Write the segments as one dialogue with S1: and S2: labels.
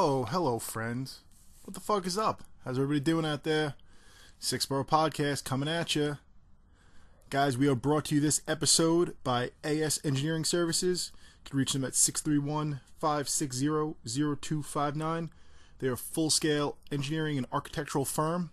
S1: Oh, hello, friends. What the fuck is up? How's everybody doing out there? Borough Podcast coming at you. Guys, we are brought to you this episode by AS Engineering Services. You can reach them at 631-560-0259. They are a full-scale engineering and architectural firm.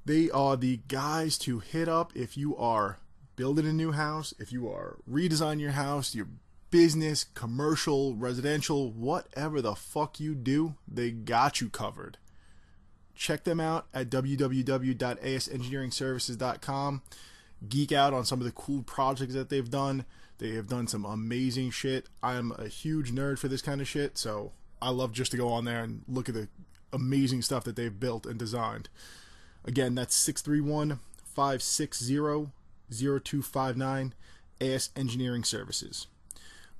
S1: They are the guys to hit up if you are building a new house, if you are redesigning your house, your business, commercial, residential, whatever the fuck you do, they got you covered. Check them out at www.asengineeringservices.com. Geek out on some of the cool projects that they've done. They have done some amazing shit. I am a huge nerd for this kind of shit, so I love just to go on there and look at the amazing stuff that they've built and designed. Again, that's 631-560-0259, AS Engineering Services.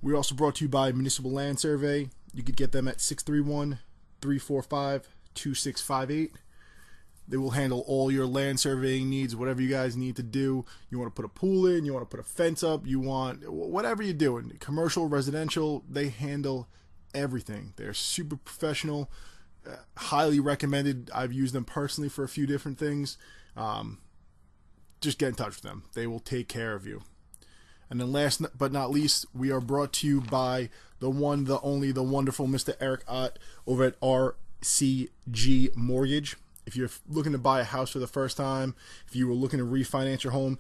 S1: We're also brought to you by Municipal Land Survey. You could get them at 631-345-2658. They will handle all your land surveying needs, whatever you guys need to do. You want to put a pool in, you want to put a fence up, you want whatever you're doing. Commercial, residential, they handle everything. They're super professional, highly recommended. I've used them personally for a few different things. Just get in touch with them. They will take care of you. And then last but not least, we are brought to you by the one, the only, the wonderful Mr. Eric Ott over at RCG Mortgage. If you're looking to buy a house for the first time, if you were looking to refinance your home,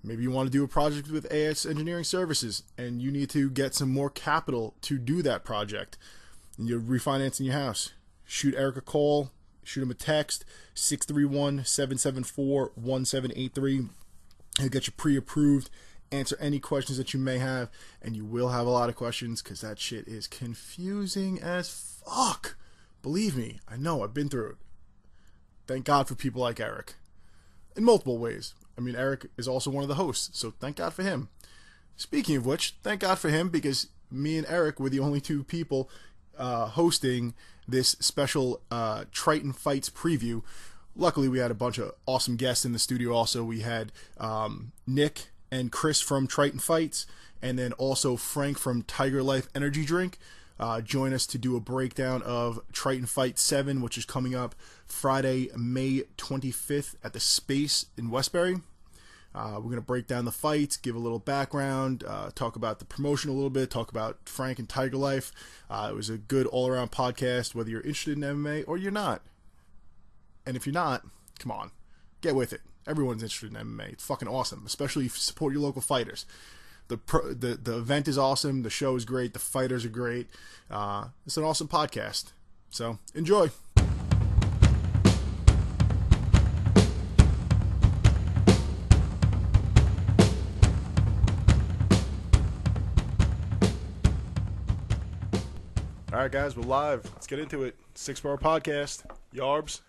S1: maybe you want to do a project with AS Engineering Services and you need to get some more capital to do that project, and you're refinancing your house, shoot Eric a call, shoot him a text, 631-774-1783. He'll get you pre-approved, answer any questions that you may have, and you will have a lot of questions because that shit is confusing as fuck. Believe me, I know, I've been through it. Thank God for people like Eric. In multiple ways. I mean, Eric is also one of the hosts, so thank God for him. Speaking of which, thank God for him because me and Eric were the only two people hosting this special Triton Fights preview. Luckily, we had a bunch of awesome guests in the studio also. We had Nick and Chris from Triton Fights, and then also Frank from Tiger Lyfe Energy Drink. Join us to do a breakdown of Triton Fight 7, which is coming up Friday, May 25th at the Space in Westbury. We're going to break down the fights, give a little background, talk about the promotion a little bit, talk about Frank and Tiger Lyfe. It was a good all-around podcast, whether you're interested in MMA or you're not. And if you're not, come on, get with it. Everyone's interested in MMA. It's fucking awesome, especially if you support your local fighters. The event is awesome. The show is great. The fighters are great. It's an awesome podcast. So enjoy. All right, guys, we're live. Let's get into it. Borough Podcast. Yarbs.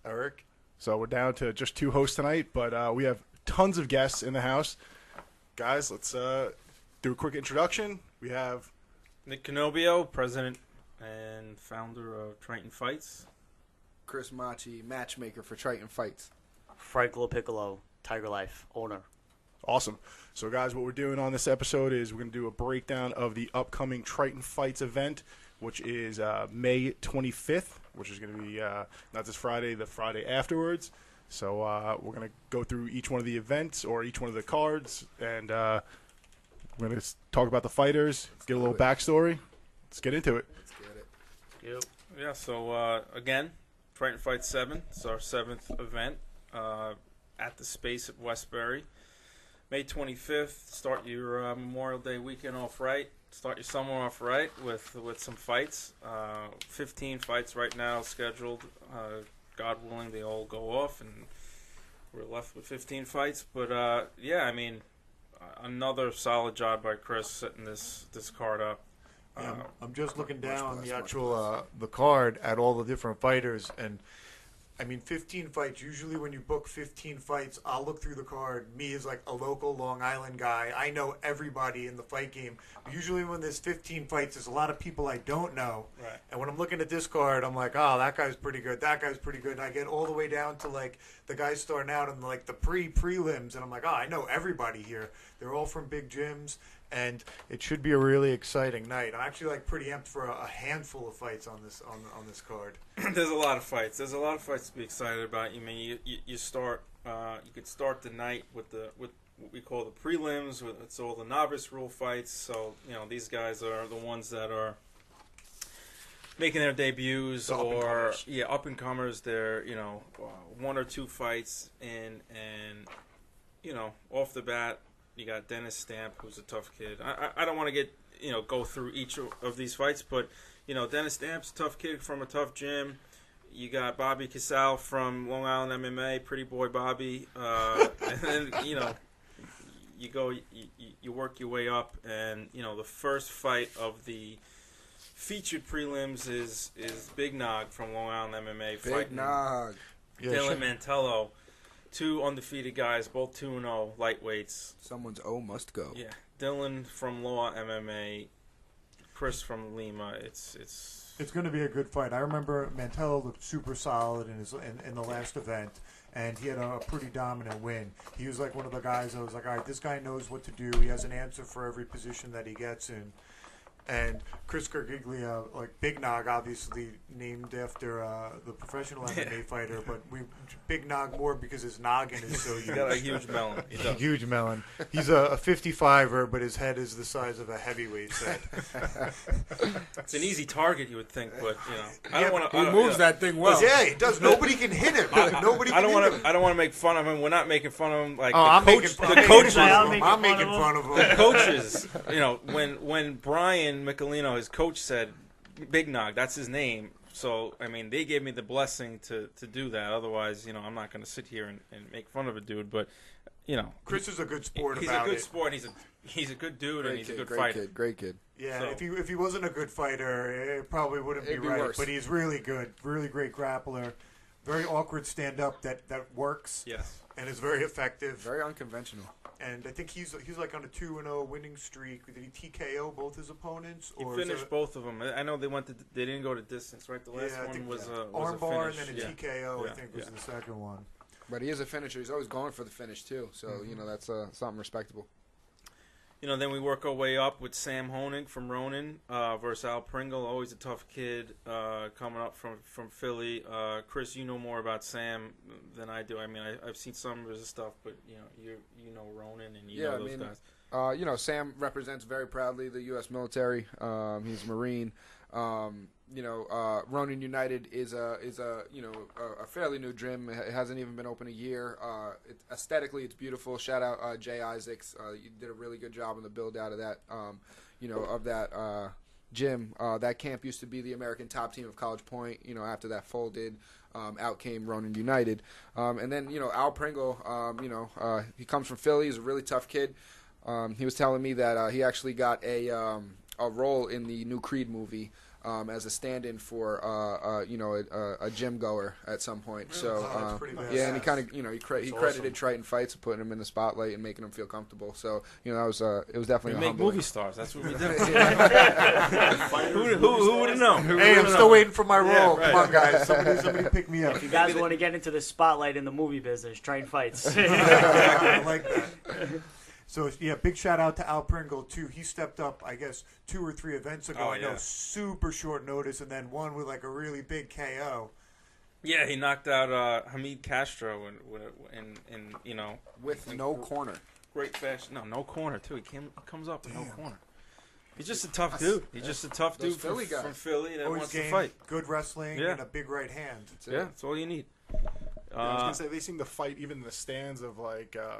S2: Eric.
S1: So we're down to just two hosts tonight, but we have tons of guests in the house. Guys, let's do a quick introduction. We have
S3: Nick Canobio, president and founder of Triton Fights.
S2: Chris Machi, matchmaker for Triton Fights.
S4: Frank Piccolo, Tiger Lyfe, owner.
S1: Awesome. So, guys, what we're doing on this episode is we're going to do a breakdown of the upcoming Triton Fights event, which is May 25th, which is going to be not this Friday, the Friday afterwards. So we're going to go through each one of the events or each one of the cards, and we're going to talk about the fighters, get a little backstory. Let's get into it.
S2: Let's get it.
S3: Yep. Yeah, so again, Triton Fight 7. It's our 7th event at the Space at Westbury. May 25th, start your Memorial Day weekend off right. Start your summer off right with some fights. 15 fights right now scheduled. God willing, they all go off, and we're left with 15 fights. But, yeah, I mean, another solid job by Chris setting this card up.
S5: I'm just looking down the actual the card at all the different fighters, and I mean 15 fights. Usually when you book 15 fights, I'll look through the card. Me as like a local Long Island guy, I know everybody in the fight game. But usually when there's 15 fights, there's a lot of people I don't know.
S3: Right.
S5: And when I'm looking at this card, I'm like, oh, that guy's pretty good. That guy's pretty good. And I get all the way down to like the guys starting out in like the prelims, and I'm like, oh, I know everybody here. They're all from big gyms. and it should be a really exciting night. I'm actually pretty amped for a handful of fights on this card.
S3: There's a lot of fights. There's a lot of fights to be excited about. You mean you start you could start the night with what we call the prelims. It's all the novice rule fights. So these guys are the ones that are making their debuts, or up and comers. They're one or two fights in, and off the bat you got Dennis Stamp, who's a tough kid. I don't want to get go through each of these fights, but Dennis Stamp's a tough kid from a tough gym. You got Bobby Casal from Long Island MMA, Pretty Boy Bobby, and then you work your way up, and the first fight of the featured prelims is Big Nog from Long Island MMA.
S2: Big Nog.
S3: Dylan Mantello, two undefeated guys, both 2-0 lightweights.
S2: Someone's O must go.
S3: Yeah, Dylan from Law MMA, Chris from Lima.
S5: It's going to be a good fight. I remember Mantello looked super solid in the last event, and he had a pretty dominant win. He was one of the guys I was like, all right, this guy knows what to do. He has an answer for every position that he gets in. And Chris Gargiglia, Big Nog, obviously named after the professional MMA fighter, but Big Nog more because his noggin is so huge.
S3: He's got a huge melon.
S5: Huge melon. He's a 55er, but his head is the size of a heavyweight's head.
S3: It's an easy target, you would think, but I don't want to.
S2: He moves that thing well.
S5: Yeah, he does. Nobody can hit him. I
S3: don't want to make fun of him. We're not making fun of him.
S5: I'm making fun of him.
S3: The coaches, when Brian Michelino, his coach, said Big Nog, that's his name. So, they gave me the blessing to do that. Otherwise, I'm not going to sit here and make fun of a dude. But,
S5: Chris is a good sport
S3: he's
S5: about it.
S3: He's a good sport. He's a good dude, and he's a good fighter.
S2: Great kid.
S5: Yeah,
S3: So,
S5: if he wasn't a good fighter, it probably wouldn't be
S2: It'd be
S5: right.
S2: worse.
S5: But he's really good. Really great grappler. Very awkward stand-up that works.
S3: Yes.
S5: And is very effective.
S2: Very unconventional.
S5: And I think he's on a 2-0 winning streak. Did he TKO both his opponents?
S3: He finished both of them. I know they didn't go to distance, right? The last one was a
S5: armbar
S3: finish.
S5: and then a TKO. I think was the second one.
S2: But he is a finisher. He's always going for the finish too. So that's something respectable.
S3: Then we work our way up with Sam Honig from Ronin versus Al Pringle. Always a tough kid coming up from Philly. Chris, you know more about Sam than I do. I've seen some of his stuff, but you know Ronin and you know those guys.
S2: Sam represents very proudly the U.S. military. He's a Marine. Ronin United is a fairly new gym. It hasn't even been open a year. Aesthetically, it's beautiful. Shout out Jay Isaacs. You did a really good job on the build out of that. Of that gym. That camp used to be the American top team of College Point. After that folded, out came Ronin United. And then Al Pringle. He comes from Philly. He's a really tough kid. He was telling me that he actually got a role in the new Creed movie. As a stand-in for a gym goer at some point.
S5: Really?
S2: So
S5: That's pretty badass.
S2: yeah, and he kind of he credited
S5: awesome.
S2: Triton Fights with putting him in the spotlight and making him feel comfortable. So that was it was definitely
S3: We
S2: a
S3: make
S2: humbling.
S3: movie stars. That's what we do. Who would have known?
S5: Hey, I'm still waiting for my role.
S3: Yeah, right.
S5: Come on, guys. Somebody pick me up.
S4: If you guys want to get into the spotlight in the movie business, Triton Fights.
S5: I like that. So, big shout out to Al Pringle, too. He stepped up, I guess, 2 or 3 events ago.
S3: Oh,
S5: I know,
S3: yeah.
S5: super short notice, and then one with, a really big KO.
S3: Yeah, he knocked out Hamid Castro
S2: With no corner.
S3: great fashion. No corner, too. He comes up with no corner. He's just a tough dude. He's just a tough dude
S2: Philly guys.
S3: from Philly that
S5: Always
S3: wants to
S5: game,
S3: fight.
S5: good wrestling,
S3: Yeah.
S5: and a big right hand.
S3: That's all you need.
S1: I was gonna say they seem to fight even in the stands of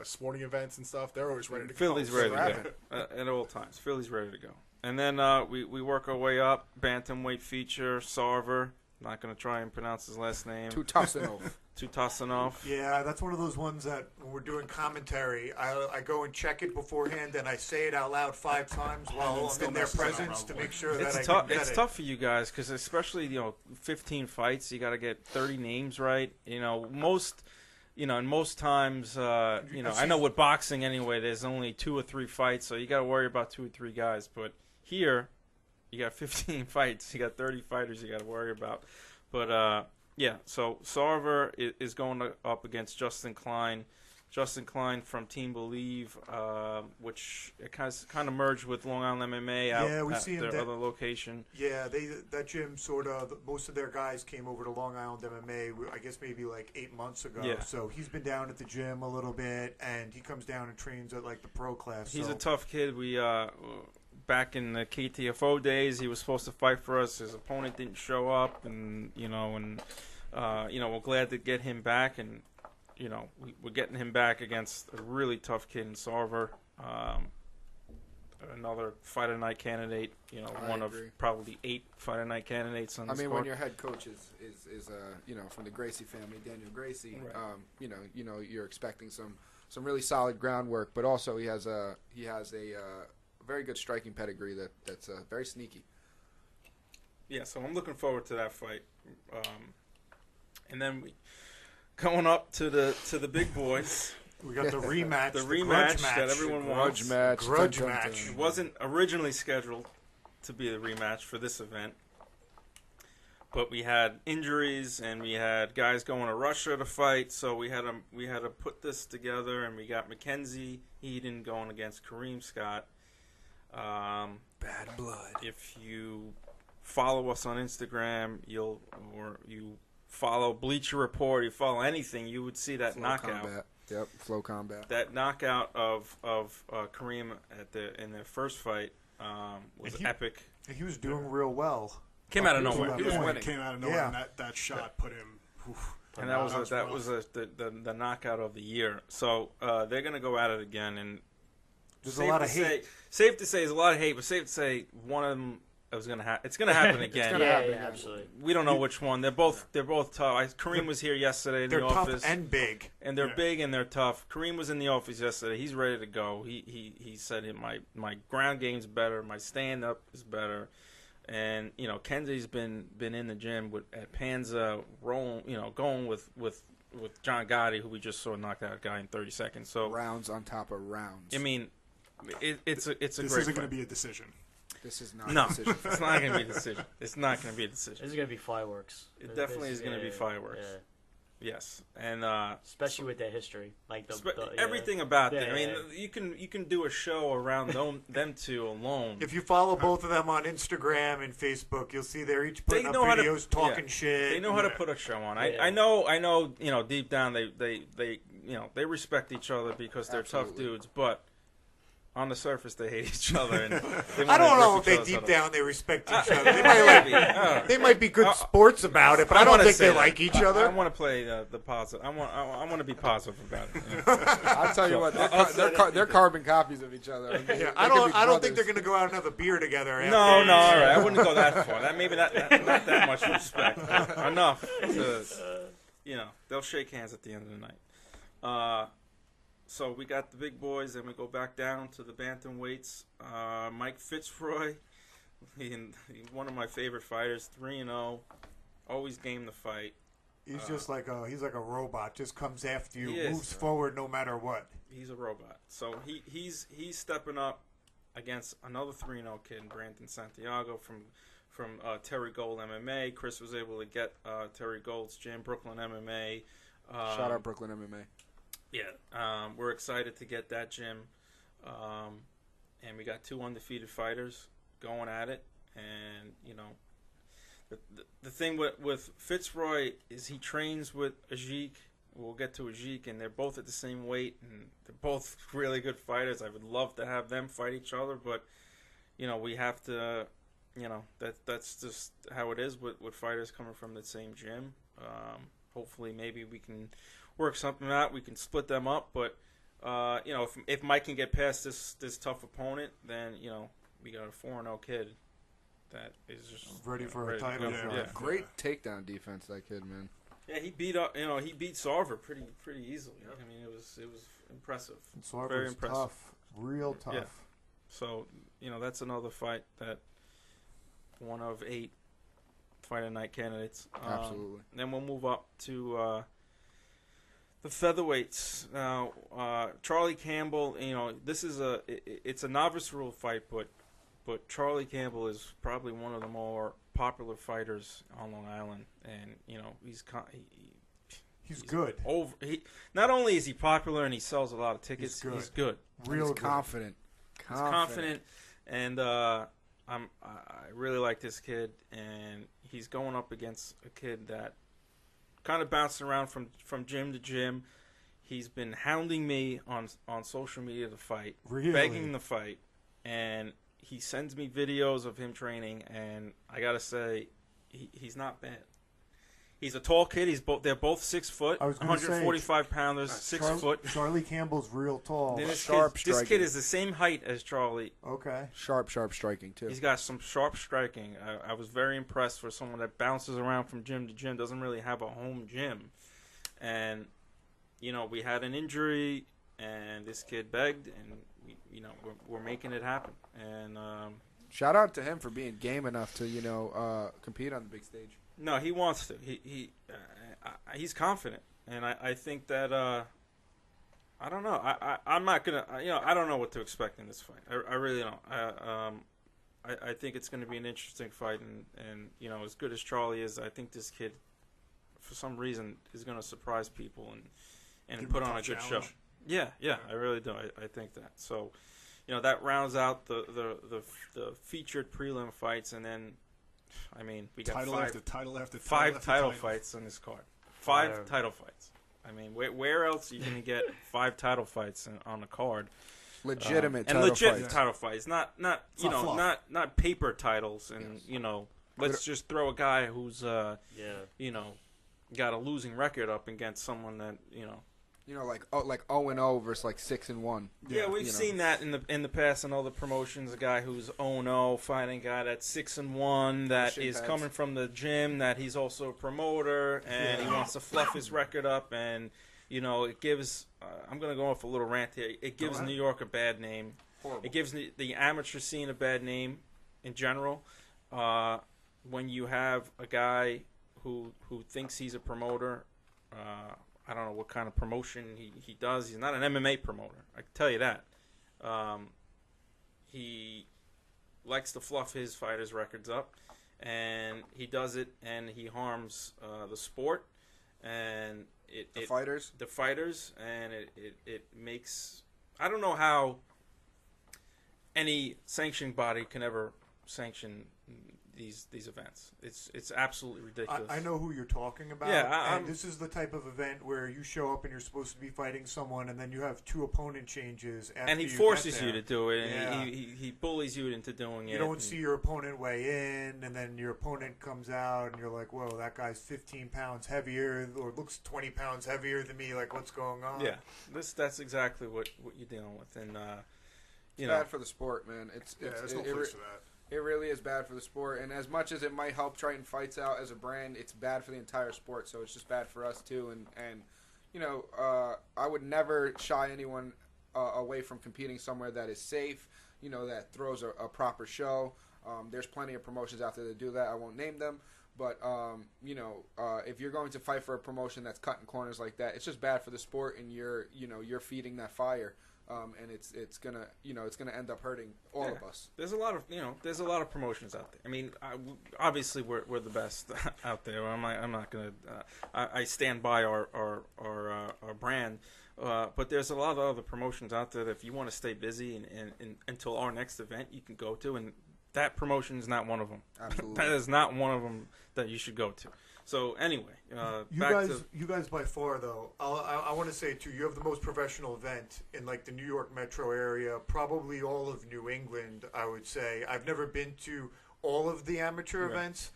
S1: sporting events and stuff. They're always ready to go.
S3: Philly's ready to
S1: Rapid.
S3: go at all times. Philly's ready to go. And then we work our way up. Bantamweight feature Sarver. Not going to try and pronounce his last name. Tutasanov.
S5: Yeah, that's one of those ones that when we're doing commentary, I go and check it beforehand, and I say it out loud 5 times while I'm in their presence to make sure that I can get
S3: It's
S5: it.
S3: tough for you guys because especially 15 fights, you got to get 30 names right. Most times, I know with boxing anyway, there's only 2 or 3 fights, so you got to worry about 2 or 3 guys. But here, you got 15 fights, you got 30 fighters you got to worry about. But so Sarver is going up against Justin Klein. Justin Klein from Team Believe, which it kind of merged with Long Island MMA out at their other location.
S5: Yeah, that gym sort of, most of their guys came over to Long Island MMA, I guess maybe like 8 months ago.
S3: Yeah.
S5: So he's been down at the gym a little bit, and he comes down and trains at like the pro class.
S3: He's a tough kid. We back in the KTFO days, he was supposed to fight for us. His opponent didn't show up, and we're glad to get him back, and we're getting him back against a really tough kid in Sarver. Another Fight of the Night candidate, one of probably 8 Fight of the Night candidates on this card.
S2: When your head coach is from the Gracie family, Daniel Gracie, right. You're expecting some really solid groundwork, but also he has a very good striking pedigree that's very sneaky.
S3: Yeah, so I'm looking forward to that fight. And then going up to the big boys.
S5: We got the rematch.
S3: the rematch that everyone wants.
S5: Grudge match.
S3: It wasn't originally scheduled to be the rematch for this event, but we had injuries and we had guys going to Russia to fight, so we had to put this together, and we got Mackenzie Eden going against Kareem Scott.
S2: Bad blood.
S3: If you follow us on Instagram, you follow Bleacher Report, you follow anything, you would see that knockout.
S2: Combat. Yep, Flow Combat.
S3: That knockout of Kareem in their first fight was epic.
S5: He was doing real well.
S3: Came out of nowhere.
S2: He was winning.
S1: Came out of nowhere, and that shot put him.
S3: And that was the knockout of the year. So they're gonna go at it again, and
S5: there's a lot of hate.
S3: Safe to say, there's a lot of hate, but safe to say one of them. It's gonna happen again.
S4: Yeah, absolutely.
S3: We don't know which one. They're both tough. Kareem was here yesterday in the office.
S5: They're tough and big.
S3: And they're big and they're tough. Kareem was in the office yesterday. He's ready to go. He said my ground game's better. My stand up is better. And Kenzie's been in the gym at Panza, rolling. Going with John Gotti, who we just saw knock out a guy in 30 seconds. So
S2: rounds on top of rounds.
S3: I mean, it's a
S1: this
S3: great.
S1: This isn't going to be a decision.
S2: This is not a decision.
S3: It's not going to be a decision. It's not going to be a decision.
S4: This is going to be fireworks.
S3: It definitely is going to be fireworks. Yeah. Yes, and
S4: especially with their history, like
S3: everything about them. I mean, you can do a show around them two alone.
S5: If you follow both of them on Instagram and Facebook, you'll see they're each putting up videos talking shit.
S3: They know how to put a show on. I know. Deep down they respect each other because they're tough dudes, but on the surface, they hate each other. And
S5: I don't know if they deep down they respect each other. They might be good sports about it, but I don't think they like each other.
S3: I want to play the positive. I want to be positive about it.
S2: I'll tell you what, they're carbon copies of each other.
S5: I don't think they're going to go out another beer together.
S3: No, all right. I wouldn't go that far. That maybe not that much respect. Enough to, they'll shake hands at the end of the night. So we got the big boys, and we go back down to the bantamweights. Mike Fitzroy, one of my favorite fighters, 3-0, always game to fight.
S5: He's just like a robot. Just comes after you, moves forward no matter what.
S3: He's a robot. So he's stepping up against another 3-0 kid, Brandon Santiago from Terry Gold MMA. Chris was able to get Terry Gold's gym, Brooklyn MMA.
S2: Shout out Brooklyn MMA.
S3: Yeah, we're excited to get that gym, and we got 2 undefeated fighters going at it. And the thing with Fitzroy is he trains with Ajik. We'll get to Ajik, and they're both at the same weight, and they're both really good fighters. I would love to have them fight each other, but we have to, that's just how it is with fighters coming from the same gym. Hopefully, maybe we can work something out. We can split them up, but if Mike can get past this tough opponent, then we got a 4-0 kid that is just
S5: ready for a title.
S3: Yeah.
S2: Great takedown defense, that kid, man.
S3: Yeah, he beat Sarver pretty easily. Yeah. I mean, it was impressive. Very impressive.
S5: Tough, real tough.
S3: Yeah. So that's another fight that one of 8 Fight of the Night candidates.
S2: Absolutely.
S3: Then we'll move up to the featherweights. Now, Charlie Campbell, this is it's a novice rule fight, but Charlie Campbell is probably one of the more popular fighters on Long Island, and
S5: He's good.
S3: Not only is he popular and he sells a lot of tickets, he's good.
S5: Real
S2: He's
S5: good.
S2: confident.
S3: He's confident, and I really like this kid, and he's going up against a kid that kind of bouncing around from gym to gym. He's been hounding me on social media to fight, begging to fight, and he sends me videos of him training, and I gotta say, he's not bad. He's a tall kid. They're both 6 foot, 145 pounders, 6 foot.
S5: Charlie Campbell's real tall.
S3: This
S2: striking.
S3: kid is the same height as Charlie.
S5: Okay.
S2: Sharp striking too.
S3: He's got some sharp striking. I was very impressed for someone that bounces around from gym to gym, doesn't really have a home gym. And, we had an injury, and this kid begged, and, we're making it happen. And
S2: shout out to him for being game enough to, compete on the big stage.
S3: no, he wants to. He's confident. And I think that, I don't know. I'm not going to, I don't know what to expect in this fight. I really don't. I think it's going to be an interesting fight, and as good as Charlie is, I think this kid, for some reason, is going to surprise people and put on a good show. Yeah, I really do. I think that. So, that rounds out the featured prelim fights, and then, we got five title fights on this card. Five title fights. Where else are you going to get 5 title fights on the card?
S2: Legitimate
S3: title fights, not paper titles, and let's just throw a guy who's got a losing record up against someone that
S2: like 0-0 versus like 6-1.
S3: Yeah, we've seen that in the past in other promotions. A guy who's 0-0 fighting a guy that's 6-1 that is coming from the gym, that he's also a promoter, and he wants to fluff his record up, and it gives. I'm gonna go off a little rant here. It gives New York a bad name.
S2: Horrible.
S3: It gives the amateur scene a bad name in general. When you have a guy who thinks he's a promoter. I don't know what kind of promotion he does. He's not an MMA promoter. I can tell you that. He likes to fluff his fighters' records up, and he does it, and he harms the sport, and the fighters, and it makes. I don't know how any sanctioning body can ever sanction these events. It's absolutely ridiculous.
S5: I know who you're talking about.
S3: Yeah,
S5: and this is the type of event where you show up and you're supposed to be fighting someone, and then you have 2 opponent changes. After
S3: and he forces you to do it, and he bullies you into doing it.
S5: You don't see your opponent weigh in, and then your opponent comes out, and you're like, "Whoa, that guy's 15 pounds heavier, or looks 20 pounds heavier than me. Like, what's going on?"
S3: Yeah, that's exactly what you're dealing with, and
S2: it's bad for the sport, man. There's no place for that. It really is bad for the sport, and as much as it might help Triton Fights out as a brand, it's bad for the entire sport, so it's just bad for us too, and I would never shy anyone away from competing somewhere that is safe, that throws a proper show. There's plenty of promotions out there that do that. I won't name them, but if you're going to fight for a promotion that's cutting corners like that, it's just bad for the sport, and you're feeding that fire. And it's gonna end up hurting all of us.
S3: There's a lot of promotions out there. Obviously we're the best out there. I'm not gonna. I stand by our brand, but there's a lot of other promotions out there that if you want to stay busy and until our next event you can go to, and that promotion is not one of them.
S2: Absolutely,
S3: that is not one of them that you should go to. So anyway,
S5: you guys by far though, I want to say too, you have the most professional event in like the New York metro area, probably all of New England. I would say I've never been to all of the amateur events,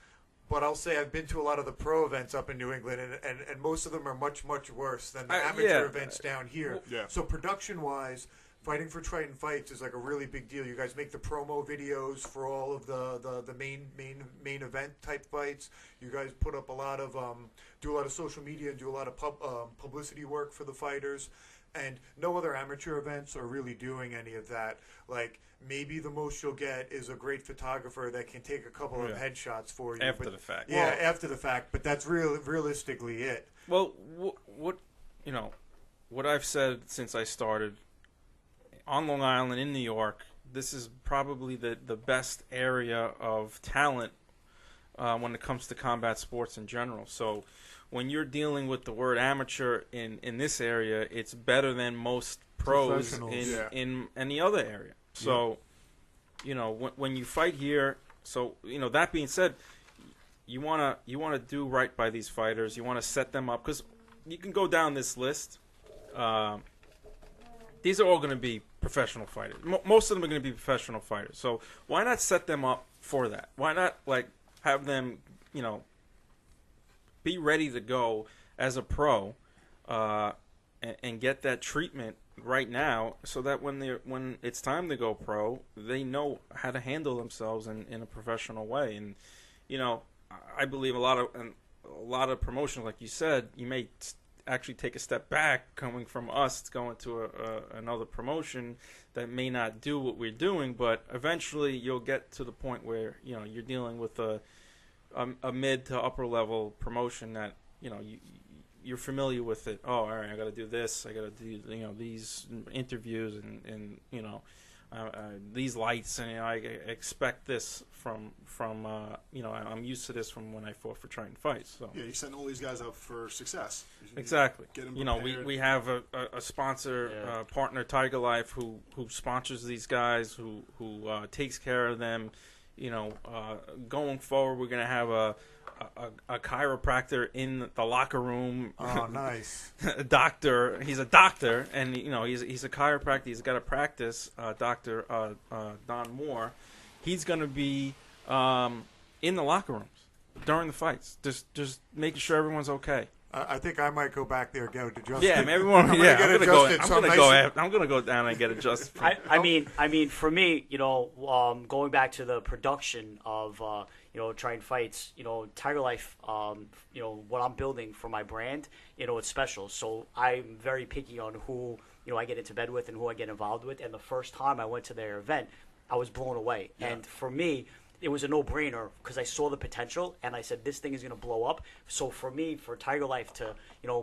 S5: but I'll say I've been to a lot of the pro events up in New England, and most of them are much worse than the amateur events down here. So production wise. Fighting for Triton Fights is like a really big deal. You guys make the promo videos for all of the main event type fights. You guys put up do a lot of social media and do a lot of publicity work for the fighters. And no other amateur events are really doing any of that. Like maybe the most you'll get is a great photographer that can take a couple of headshots for you
S3: after the fact.
S5: Yeah, after the fact. But that's realistically it.
S3: Well, what I've said since I started. On Long Island, in New York, this is probably the best area of talent when it comes to combat sports in general. So when you're dealing with the word amateur in this area, it's better than most pros in any other area. So, when you fight here, so that being said, you wanna do right by these fighters. You want to set them up, because you can go down this list. These are all going to be professional fighters. Most of them are going to be professional fighters. So why not set them up for that? Why not have them, be ready to go as a pro, and get that treatment right now, so that when it's time to go pro, they know how to handle themselves in a professional way. And I believe a lot of promotions, like you said, you may actually take a step back coming from us going to another promotion that may not do what we're doing, but eventually you'll get to the point where you're dealing with a mid to upper level promotion that you're familiar with it. Oh, all right, I got to do this. I got to do these interviews and these lights, and I expect this from I'm used to this from when I fought for Triton Fights. So
S1: yeah, you send all these guys up for success.
S3: Exactly.
S1: Get them prepared.
S3: We have a sponsor partner, Tiger Lyfe, who sponsors these guys, who takes care of them. Going forward, we're gonna have a chiropractor in the locker room.
S5: Oh, nice.
S3: A doctor. He's a doctor, and he's a chiropractor. He's got a practice. Dr. Don Moore. He's going to be in the locker rooms during the fights, just making sure everyone's okay.
S5: I think I might go back there and get adjusted.
S3: Yeah, everyone. I'm gonna go down and get adjusted.
S4: I mean, for me, going back to the production of Triton Fights, Tiger Lyfe, what I'm building for my brand, it's special. So I'm very picky on who I get into bed with and who I get involved with. And the first time I went to their event, I was blown away. Yeah. And for me, it was a no-brainer because I saw the potential and I said, this thing is going to blow up. So for me, for Tiger Lyfe to,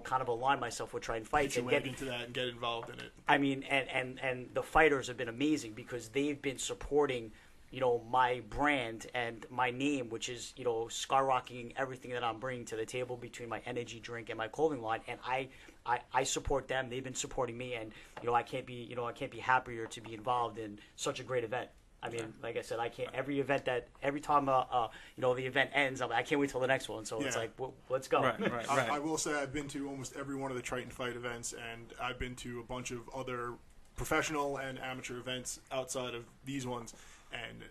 S4: kind of align myself with Triton Fights
S1: and get into that and get involved in it.
S4: I mean, and the fighters have been amazing because they've been supporting, my brand and my name, which is, skyrocketing everything that I'm bringing to the table between my energy drink and my clothing line. And I support them. They've been supporting me, and I can't be happier to be involved in such a great event. I mean, like I said, every time the event ends, I can't wait till the next one. So it's like, let's go.
S3: Right.
S1: I will say I've been to almost every one of the Triton Fight events, and I've been to a bunch of other professional and amateur events outside of these ones. And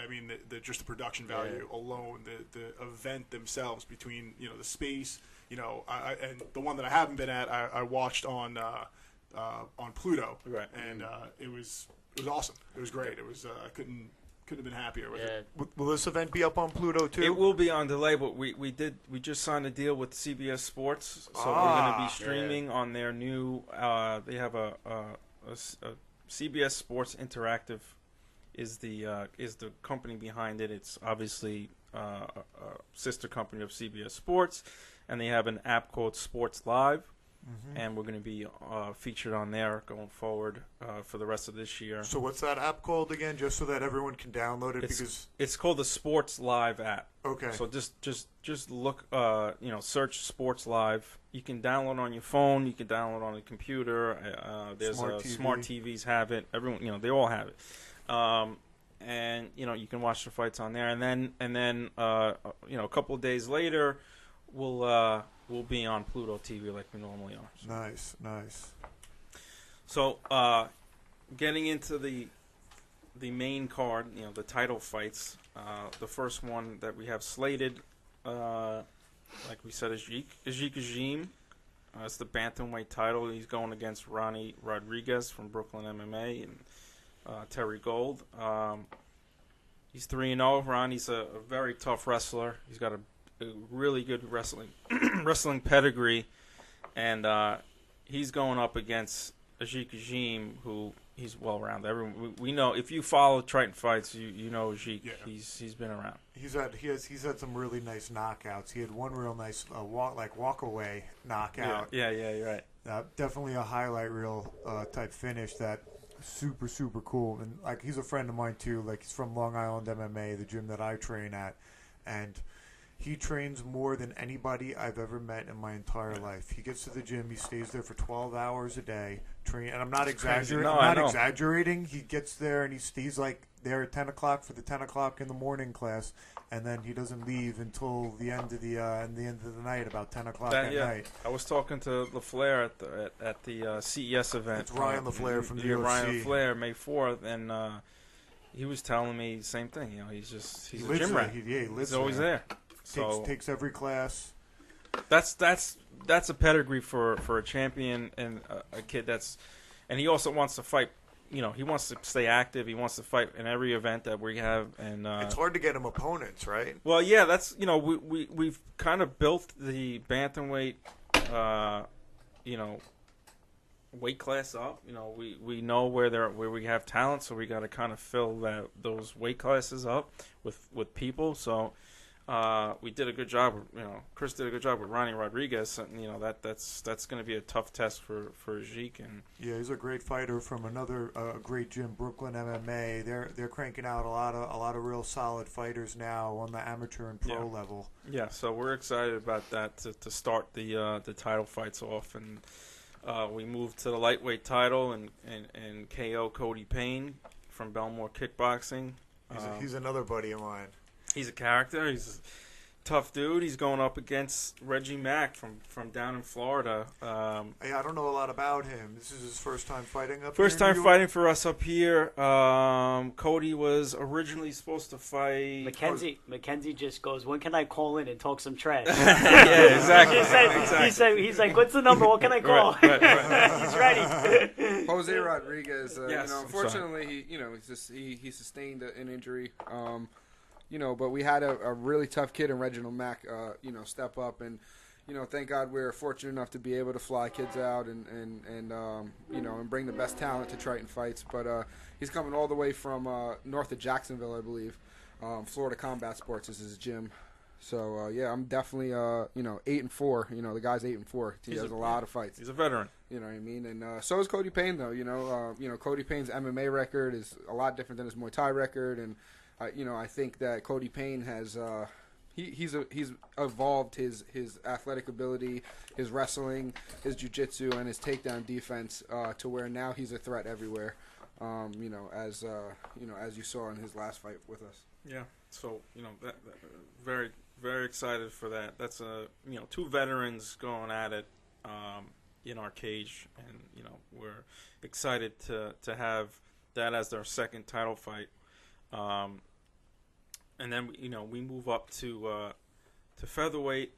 S1: I mean, just the production value alone, the event themselves, between the space, and the one that I haven't been at, I watched on Pluto,
S3: right,
S1: and it was awesome. It was great. It was I couldn't have been happier with it.
S5: Will this event be up on Pluto too?
S3: It will be on delay, but we just signed a deal with CBS Sports, so we're going to be streaming on their new. They have a CBS Sports Interactive is the company behind it. It's obviously a sister company of CBS Sports, and they have an app called Sports Live. Mm-hmm. And we're going to be featured on there going forward for the rest of this year.
S5: So what's that app called again, just so that everyone can download it? Because
S3: it's called the Sports Live app.
S5: Okay.
S3: So just look, search Sports Live. You can download on your phone. You can download on a computer. There's smart TVs have it. Everyone, they all have it. And you can watch the fights on there. And then a couple of days later, we'll be on Pluto TV like we normally are. So.
S5: Nice.
S3: So, getting into the main card, the title fights. The first one that we have slated, like we said, is Ajim. It's the bantamweight title. He's going against Ronnie Rodriguez from Brooklyn MMA and Terry Gold. He's 3-0. Ronnie's a very tough wrestler. He's got a really good wrestling pedigree, and he's going up against Ajim, who he's well-rounded. We know, if you follow Triton Fights, you know Ajik. Yeah. He's been around.
S5: He's had some really nice knockouts. He had one real nice walk-away knockout.
S3: Yeah, you're right.
S5: Definitely a highlight reel type finish that super, super cool. And he's a friend of mine too. He's from Long Island MMA, the gym that I train at, and He trains more than anybody I've ever met in my entire life. He gets to the gym. He stays there for 12 hours a day. And I'm not exaggerating.
S3: No,
S5: I'm not exaggerating. He gets there and he's like there at 10 o'clock for the 10 o'clock in the morning class, and then he doesn't leave until the end of the night, about 10 o'clock at night.
S3: I was talking to LaFleur at the CES event.
S5: It's Ryan LaFleur from the UFC.
S3: Ryan LaFleur, May 4th, and he was telling me the same thing. You know, he's a gym rat.
S5: He lives
S3: He's always there.
S5: Takes every class.
S3: That's a pedigree for a champion and a kid and he also wants to fight. You know, he wants to stay active. He wants to fight in every event that we have, and
S5: it's hard to get him opponents, right?
S3: Well, yeah, that's we've kind of built the bantamweight, weight class up. You know, we know where we have talent, so we got to kind of fill those weight classes up with people. So. We did a good job. Chris did a good job with Ronnie Rodriguez, and that's going to be a tough test for Zeke. And
S5: yeah, he's a great fighter from another great gym, Brooklyn MMA. They're cranking out a lot of real solid fighters now on the amateur and pro level.
S3: Yeah, so we're excited about that to start the title fights off, and we moved to the lightweight title and KO Cody Payne from Belmore Kickboxing.
S5: He's another buddy of mine.
S3: He's a character. He's a tough dude. He's going up against Reggie Mack from down in Florida.
S5: I don't know a lot about him. This is his first time fighting up
S3: First
S5: here in
S3: time
S5: New York?
S3: fighting for us up here. Cody was originally supposed to fight...
S4: Mackenzie just goes, when can I call in and talk some trash?
S3: Yeah, exactly.
S4: He's like, what's the number? What can I call?
S3: Right.
S4: He's ready.
S2: Jose Rodriguez,
S3: Yes,
S2: unfortunately, he sustained an injury. But we had a really tough kid in Reginald Mack, step up, and thank God we're fortunate enough to be able to fly kids out and bring the best talent to Triton Fights. But he's coming all the way from north of Jacksonville, I believe. Florida Combat Sports is his gym. So I'm definitely 8-4. The guy's 8-4. He has a lot of fights.
S3: He's a veteran.
S2: You know what I mean? And so is Cody Payne, though. Cody Payne's MMA record is a lot different than his Muay Thai record, and I think that Cody Payne has he's evolved his athletic ability, his wrestling, his jiu-jitsu, and his takedown defense to where now he's a threat everywhere. As you saw in his last fight with us.
S3: Yeah. So that very very excited for that. That's two veterans going at it in our cage, and we're excited to have that as their second title fight. And then we move up to featherweight.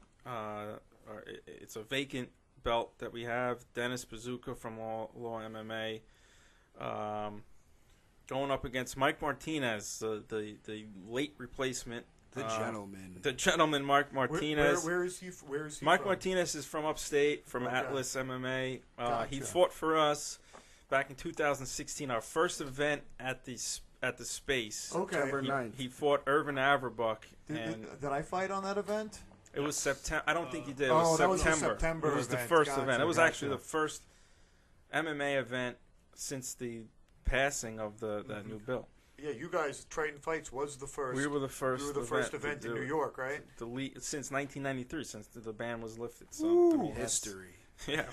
S3: It's a vacant belt that we have. Dennis Bazooka from Law MMA, going up against Mike Martinez, the late replacement. The gentleman, Mark Martinez.
S5: Where is he?
S3: Mike
S5: from?
S3: Martinez is from upstate, from Atlas MMA.
S5: Gotcha.
S3: He fought for us back in 2016, our first event at the Space.
S5: Okay.
S2: September 9th.
S3: He fought Irvin Averbuck.
S5: Did I fight on that event?
S3: It was September. I don't think you did. It
S5: Oh,
S3: was
S5: that was the
S3: September.
S5: September
S3: It was the
S5: event.
S3: first
S5: Gotcha,
S3: event. It was
S5: gotcha.
S3: actually the first MMA event since the passing of the new bill.
S5: Yeah, you guys, Triton Fights was the first.
S3: We were the first.
S5: We were the first event in New York, right?
S3: Since 1993, since the ban was lifted. So
S2: Ooh, history.
S3: Yeah,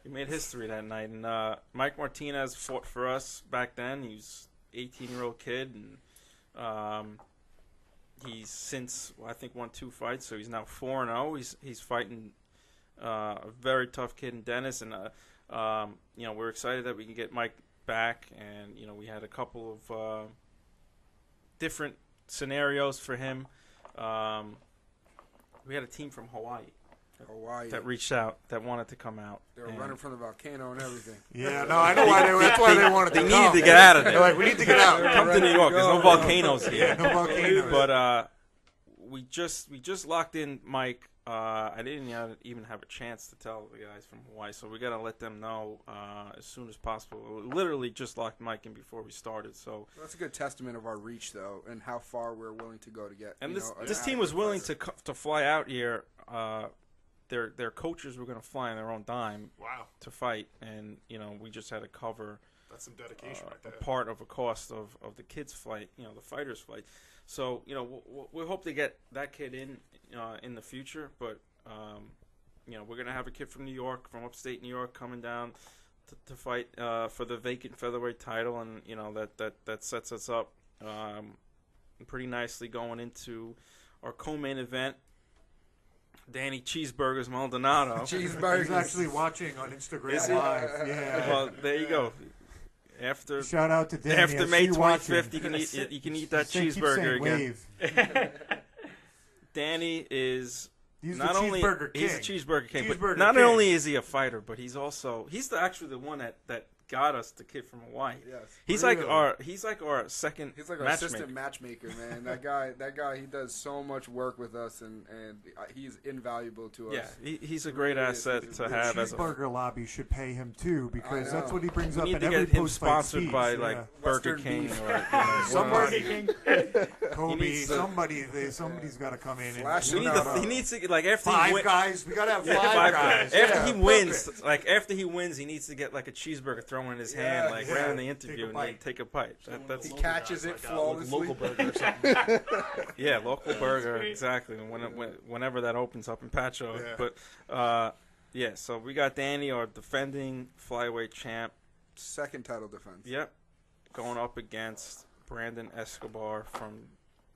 S3: we made history that night. And Mike Martinez fought for us back then. He was 18-year-old kid, and he's since I think won 2 fights, so he's now 4-0. He's fighting a very tough kid in Dennis, and we're excited that we can get Mike back. And we had a couple of different scenarios for him. We had a team from Hawaii that reached out, that wanted to come out.
S2: They were running from the volcano and everything.
S5: Yeah, no, I know why that's why they wanted to come.
S3: They needed to get out of there.
S5: They're like, we need to get out.
S3: Come to New York. There's no volcanoes here.
S5: No volcanoes.
S3: But we just locked in Mike. I didn't even have a chance to tell the guys from Hawaii, so we got to let them know as soon as possible. We literally just locked Mike in before we started. So
S2: that's a good testament of our reach, though, and how far we're willing to go to get.
S3: And this team was willing to fly out here. Their coaches were going to fly on their own dime.
S1: Wow.
S3: To fight, and we just had to cover.
S1: That's some dedication right there.
S3: A part of a cost of the kids' flight, the fighters' flight. So we hope to get that kid in in the future, but we're gonna have a kid from New York, from upstate New York, coming down to fight for the vacant featherweight title, and that sets us up pretty nicely going into our co-main event. Danny Cheeseburgers Maldonado.
S2: Cheeseburgers.
S5: He's actually watching on Instagram
S2: Is he?
S5: Live. Yeah.
S3: Well, there you go. After
S5: Shout out to Danny.
S3: after
S5: I
S3: May
S5: see you watching.
S3: 25th, you can eat that
S5: Keep
S3: cheeseburger
S5: saying
S3: again.
S5: wave.
S3: Danny is
S5: He's
S3: not
S5: the
S3: only
S5: cheeseburger king.
S3: he's a cheeseburger king,
S5: Cheeseburger
S3: but not
S5: king.
S3: only is he a fighter, but he's actually the one that got us the kid from Hawaii.
S2: Yes.
S3: He's
S5: Really?
S3: like our second
S2: He's like our
S3: matchmaker.
S2: assistant matchmaker, man. That guy, he does so much work with us, and he's invaluable to us.
S3: Yeah, he's a great
S2: Really is.
S3: asset
S2: He's
S3: to
S2: a
S3: have as a.
S5: Cheeseburger lobby should pay him too, because
S2: I
S5: that's
S2: know.
S5: what he brings
S3: We
S5: up
S3: need
S5: in
S3: to
S5: every
S3: get him
S5: post-fight
S3: sponsored
S5: speech.
S3: by
S5: Yeah.
S3: like Burger
S2: Western
S3: King
S2: beef.
S3: or
S2: Somebody.
S5: Kobe,
S3: needs to-
S5: somebody's got to come in.
S2: Flash
S5: and
S3: we
S2: him
S3: need
S2: out.
S3: he needs to like after he
S5: Five
S3: win,
S5: guys. We got to have
S3: Yeah,
S5: five guys.
S3: After
S5: Yeah,
S3: he
S5: perfect.
S3: wins, after he wins, he needs to get like a cheeseburger thrown in his hand, like
S5: yeah.
S3: right in the
S5: Take
S3: interview,
S5: a
S3: and
S5: bite.
S3: then take a bite. That's
S2: He catches it flawlessly.
S4: Local burger or something.
S3: yeah, local burger, exactly. Whenever that opens up in Pacho,
S5: Yeah.
S3: but yeah. So we got Danny, our defending flyweight champ.
S2: Second title defense.
S3: Yep, going up against Brandon Escobar from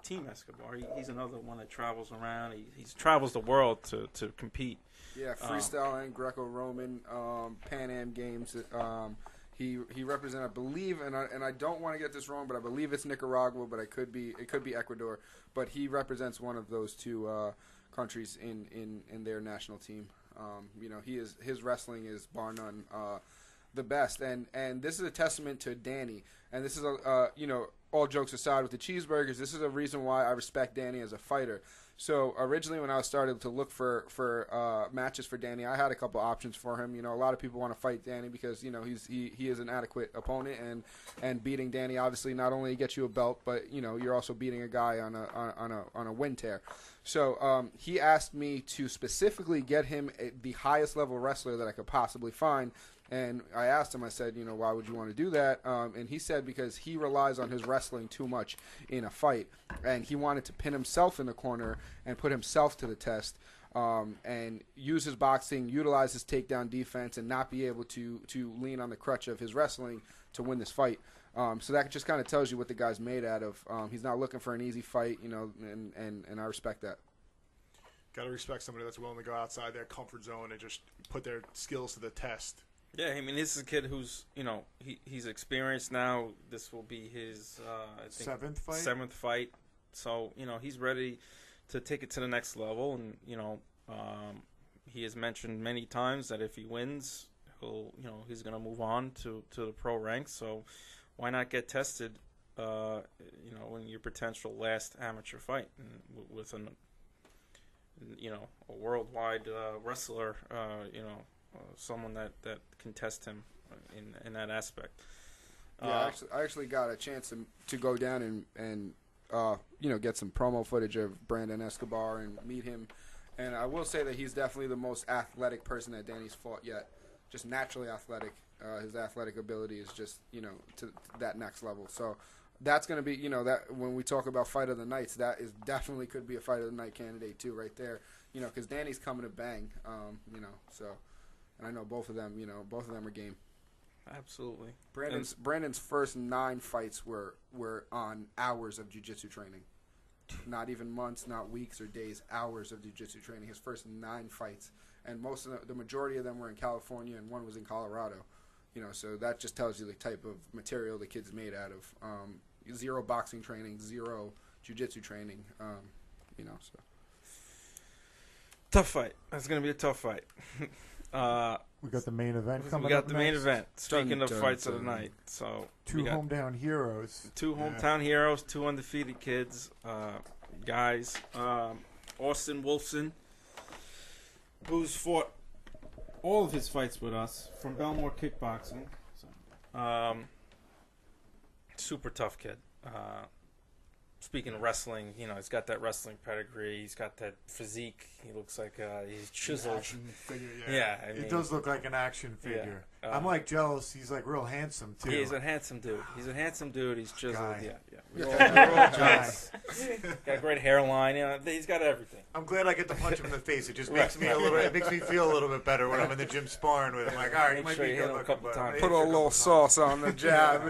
S3: Team Escobar. He's another one that travels around. He travels the world to compete.
S2: Yeah, freestyle and Greco-Roman, Pan Am Games. He represents, I believe, and I don't want to get this wrong, but I believe it's Nicaragua, but it could be Ecuador. But he represents one of those two countries in their national team. His wrestling is bar none the best, and this is a testament to Danny. And this is all jokes aside with the cheeseburgers, this is a reason why I respect Danny as a fighter. So originally, when I started to look for matches for Danny, I had a couple options for him. A lot of people want to fight Danny because he is an adequate opponent, and beating Danny obviously not only gets you a belt, but you're also beating a guy on a win tear. So he asked me to specifically get him the highest level wrestler that I could possibly find. And I asked him, I said, why would you want to do that? And he said because he relies on his wrestling too much in a fight. And he wanted to pin himself in the corner and put himself to the test and use his boxing, utilize his takedown defense, and not be able to lean on the crutch of his wrestling to win this fight. So that just kind of tells you what the guy's made out of. He's not looking for an easy fight, and I respect that.
S1: Got to respect somebody that's willing to go outside their comfort zone and just put their skills to the test.
S3: Yeah, I mean, this is a kid who's, he's experienced now. This will be his I think, seventh fight. So, he's ready to take it to the next level. And, he has mentioned many times that if he wins, he's going to move on to the pro ranks. So why not get tested, in your potential last amateur fight with a worldwide wrestler, someone that can test him in that aspect.
S2: Yeah, I actually got a chance to go down and get some promo footage of Brandon Escobar and meet him. And I will say that he's definitely the most athletic person that Danny's fought yet. Just naturally athletic. His athletic ability is just, to that next level. So that's going to be, that when we talk about fight of the nights, that is definitely could be a fight of the night candidate too, right there. Because Danny's coming to bang. So. And I know both of them are game.
S3: Absolutely.
S2: Brandon's first 9 fights were on hours of jiu-jitsu training. Not even months, not weeks or days, hours of jiu-jitsu training. His first 9 fights. And the majority of them were in California and one was in Colorado. So that just tells you the type of material the kid's made out of. 0 boxing training, 0 jiu-jitsu training, so.
S3: Tough fight. That's going to be a tough fight.
S5: We got the main event coming up.
S3: We got the main
S5: next.
S3: event. Speaking of fights of the night, so
S5: Two hometown heroes.
S3: 2 hometown heroes, 2 undefeated kids, guys. Austin Wolfson, who's fought all of his fights with us from Belmore Kickboxing. Super tough kid. speaking of wrestling, he's got that wrestling pedigree. He's got that physique. He looks like he's chiseled.
S1: Action figure,
S3: Yeah, I mean,
S5: It does look like an action figure.
S3: Yeah.
S5: I'm like jealous. He's like real handsome too.
S3: He's a handsome dude. He's chiseled.
S5: Guy.
S3: Yeah.
S2: Yeah.
S3: We're all
S5: Guy.
S3: got a great hairline. He's got everything.
S5: I'm glad I get to punch him in the face. It just makes me it makes me feel a little bit better when I'm in the gym sparring with him. Like, all right, he
S3: Make
S5: might
S3: sure
S5: be
S3: you
S5: good
S3: hit him a
S5: looking,
S3: couple
S5: but
S3: times.
S2: Put a little sauce on the jab,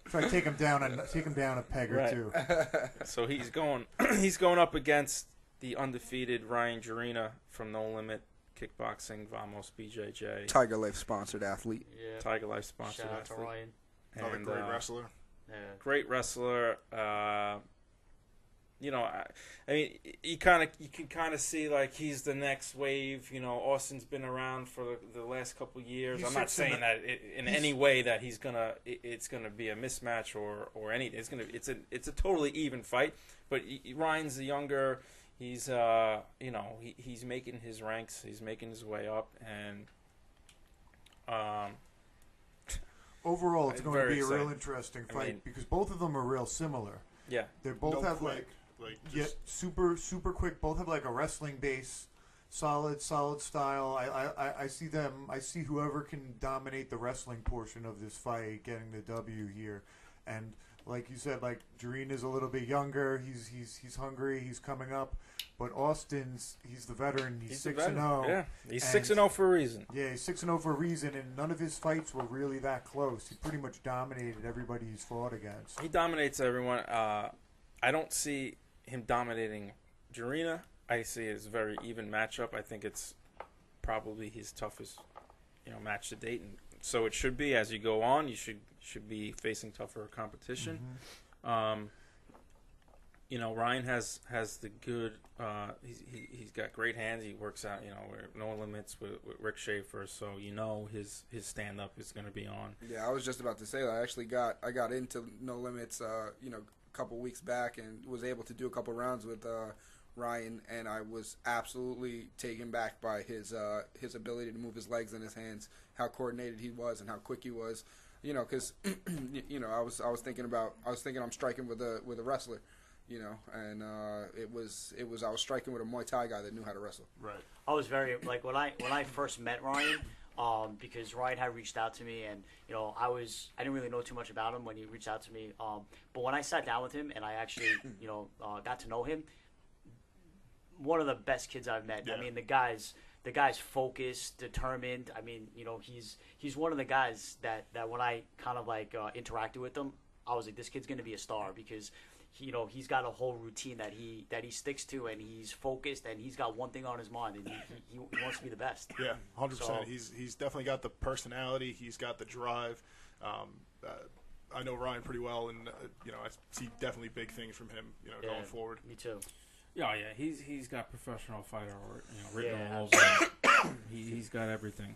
S5: Try to take him down a peg or
S3: Right.
S5: two.
S3: So he's going up against the undefeated Ryan Jarina from No Limit Kickboxing, Vamos BJJ.
S2: Tiger Lyfe sponsored athlete.
S4: Yeah.
S3: Tiger Lyfe sponsored
S4: Shout out to
S3: athlete.
S4: Ryan.
S1: Another
S3: And,
S1: great wrestler.
S4: Yeah.
S3: Great wrestler. I mean, you can kind of see like he's the next wave. Austin's been around for the last couple years.
S5: He
S3: I'm not
S5: sits in
S3: saying that in any way that it's gonna be a mismatch or anything. It's a totally even fight. But Ryan's the younger. He's he's making his ranks. He's making his way up, and
S5: Overall, it's going to
S3: Very
S5: be a real
S3: exciting.
S5: interesting
S3: I
S5: fight
S3: mean-
S5: because both of them are real similar.
S3: yeah,
S5: They both
S1: No
S5: have
S1: quick,
S5: yet super quick. Both have like a wrestling base, solid style. I see them. I see whoever can dominate the wrestling portion of this fight getting the W here. And like you said, like Jarina's a little bit younger. He's hungry. He's coming up. But he's the veteran. He's
S3: the
S5: 6-0.
S3: Yeah, he's
S5: And-
S3: 6-0 for a reason.
S5: Yeah, he's 6-0 for a reason, and none of his fights were really that close. He pretty much dominated everybody he's fought against.
S3: He dominates everyone. I don't see him dominating Jarina. I see it as a very even matchup. I think it's probably his toughest, match to date, and so it should be. As you go on, you should be facing tougher competition.
S5: Mm-hmm.
S3: Ryan has the good. He's got great hands. He works out. With No Limits with Rick Schaefer, so his stand up is going to be on.
S2: Yeah, I was just about to say that. I got into No Limits, a couple weeks back, and was able to do a couple rounds with Ryan, and I was absolutely taken back by his ability to move his legs and his hands, how coordinated he was, and how quick he was. Because I was thinking I'm striking with a wrestler. And I was striking with a Muay Thai guy that knew how to wrestle.
S1: Right.
S4: I was very like when I first met Ryan, because Ryan had reached out to me, and I didn't really know too much about him when he reached out to me. But when I sat down with him and I actually got to know him, one of the best kids I've met.
S1: Yeah.
S4: I mean, the guy's focused, determined. I mean, he's one of the guys that when I kind of like interacted with him, I was like, this kid's gonna be a star because he's got a whole routine that he sticks to, and he's focused, and he's got one thing on his mind, and he wants to be the best.
S1: Yeah, 100%.
S4: So-
S1: He's definitely got the personality. He's got the drive. I know Ryan pretty well, and I see definitely big things from him. Going forward.
S4: Me too.
S3: Yeah, he's got professional fighter written
S4: Yeah,
S3: all over him. He's got everything.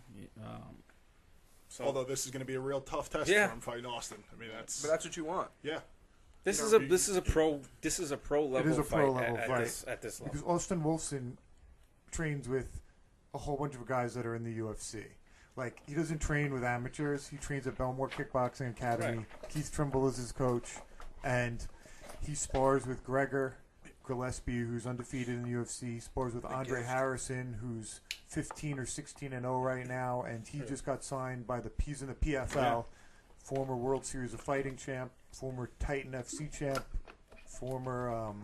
S3: So
S1: Although this is going to be a real tough test
S3: Yeah.
S1: for him fighting Austin. I mean, that's
S2: what you want.
S1: yeah.
S3: this
S1: you
S3: is
S1: know,
S3: a pro level.
S5: It is a
S3: fight
S5: pro level
S3: at
S5: fight.
S3: this level.
S5: Because Austin Wolfson trains with a whole bunch of guys that are in the UFC. Like, he doesn't train with amateurs. He trains at Belmore Kickboxing Academy.
S3: Right.
S5: Keith Trimble is his coach. And he spars with Gregor Gillespie, who's undefeated in the UFC. He spars with Andre Harrison, who's 15 or 16-0 right now. And he just got signed by he's in the PFL.
S1: Yeah.
S5: Former World Series of Fighting champ, former Titan FC champ, former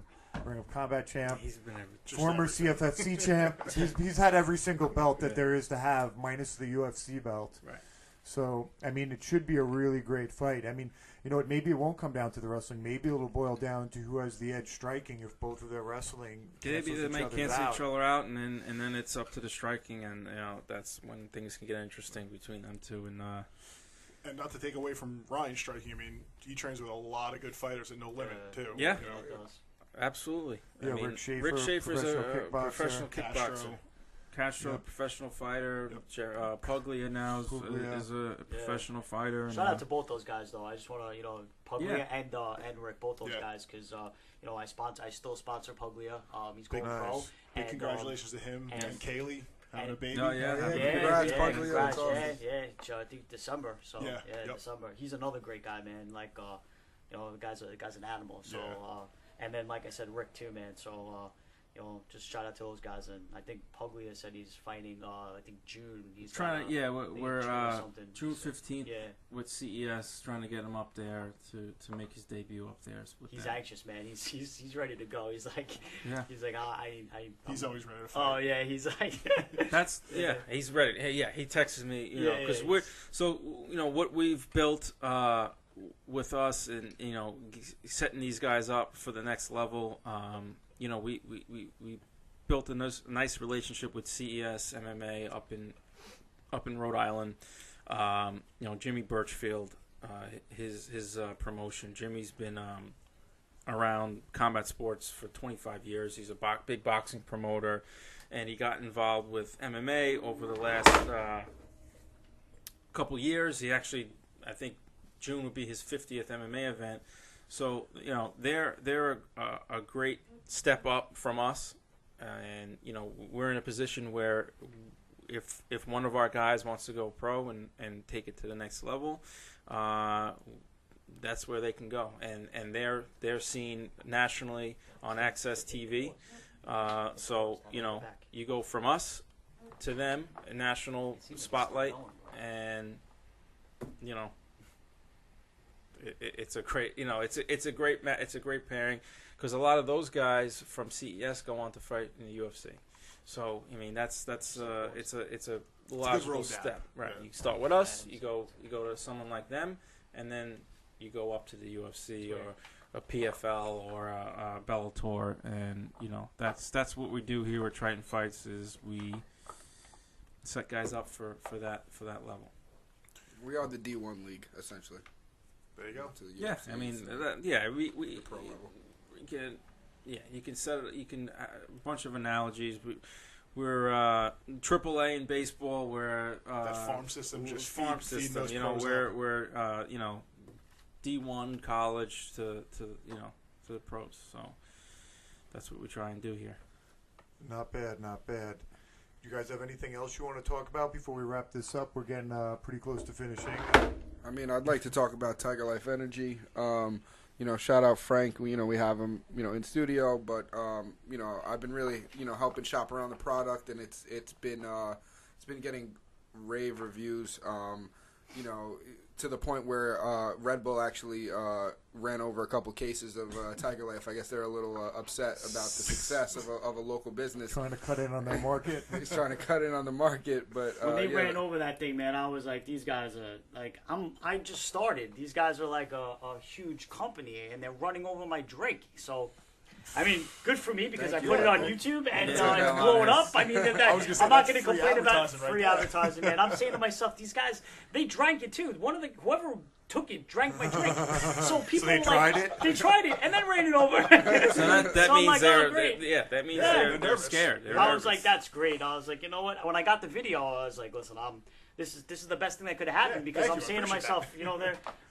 S5: Ring of Combat champ,
S3: He's been
S5: former CFFC champ. He's had every single belt that there is to have, minus the UFC belt.
S3: Right.
S5: So, I mean, it should be a really great fight. I mean, maybe it won't come down to the wrestling. Maybe it'll boil down to who has the edge striking if both of their wrestling
S3: Maybe they might cancel
S5: out.
S3: each other out, and then it's up to the striking, and that's when things can get interesting between them two.
S1: And not to take away from Ryan striking, I mean, he trains with a lot of good fighters at No Limit too.
S3: Yeah. Absolutely.
S5: Yeah,
S3: I mean,
S5: Rick Schaefer's
S3: a
S5: professional kickboxer.
S3: professional kickboxer. Castro,
S5: Yep.
S3: professional fighter. Puglia now
S5: Puglia.
S3: is a professional fighter.
S4: Shout out to both those guys, though. I just want to, Puglia and Rick, both those
S1: Yeah.
S4: guys, because I still sponsor Puglia. He's
S1: Big
S4: going pro.
S1: Big
S4: And,
S1: congratulations to him and,
S4: and-
S1: Kaylee having a
S4: and-
S1: baby.
S3: Oh, yeah.
S2: Congrats, Puglia.
S4: congrats,
S2: That's awesome.
S4: I think December. So
S1: Yeah, yep.
S4: December. He's another great guy, man. Like, the guy's an animal. So and then like I said, Rick too, man. So just shout out to those guys. And I think Puglia said he's fighting. I think June. He's
S3: trying to. Yeah, we're June 15th
S4: yeah.
S3: with CES, trying to get him up there to make his debut up there.
S4: He's anxious, man. He's ready to go. He's like, he's like,
S1: he's always ready to fight.
S4: Oh yeah, he's like,
S3: he's ready. Hey, yeah, he texts me, because what we've built with us, and setting these guys up for the next level. We built a nice relationship with CES MMA up in Rhode Island. Jimmy Birchfield, his promotion. Jimmy's been around combat sports for 25 years. He's a big boxing promoter, and he got involved with MMA over the last couple years. He actually, I think June would be his 50th MMA event. So they're a great step up from us, and we're in a position where if one of our guys wants to go pro and take it to the next level, that's where they can go, and they're seen nationally on Access TV. So you go from us to them, a national spotlight, and it's a great it's a great pairing, because a lot of those guys from CES go on to fight in the UFC. So that's it's a logical step, right? Yeah. You start with us, you go to someone like them, and then you go up to the UFC or a PFL or a Bellator, and that's what we do here at Triton Fights, is we set guys up for that level. We
S2: are the D1 league, essentially.
S5: There you go.
S3: We pro level. We can, you can set it. You can a bunch of analogies. We're AAA in baseball. We're
S1: that farm system. Just
S3: farm
S1: feed
S3: system. We're D1 college to the pros. So that's what we try and do here.
S5: Not bad. You guys have anything else you want to talk about before we wrap this up? We're getting pretty close to finishing.
S2: I'd like to talk about Tiger Lyfe Energy. Shout out Frank. We have him, in studio, but I've been really, helping shop around the product, and it's been getting rave reviews. To the point where Red Bull actually ran over a couple cases of Tiger Lyfe. I guess they're a little upset about the success of a local business.
S5: Trying to cut in on their market.
S2: He's trying to cut in on the market, but
S4: when they ran over that thing, man, I was like, these guys are like, I just started. These guys are like a huge company, and they're running over my drink. So. Good for me, because I put it on YouTube and it's blowing up. I'm not going to complain about free advertising, man. I'm saying to myself, these guys, they drank it too. Whoever took it drank my drink. So people
S5: they tried it.
S4: They tried it and then ran it over.
S3: So that means they're scared.
S4: I was like, that's great. I was like, you know what? When I got the video, I was like, listen, this is the best thing that could have happened, because I'm saying to myself,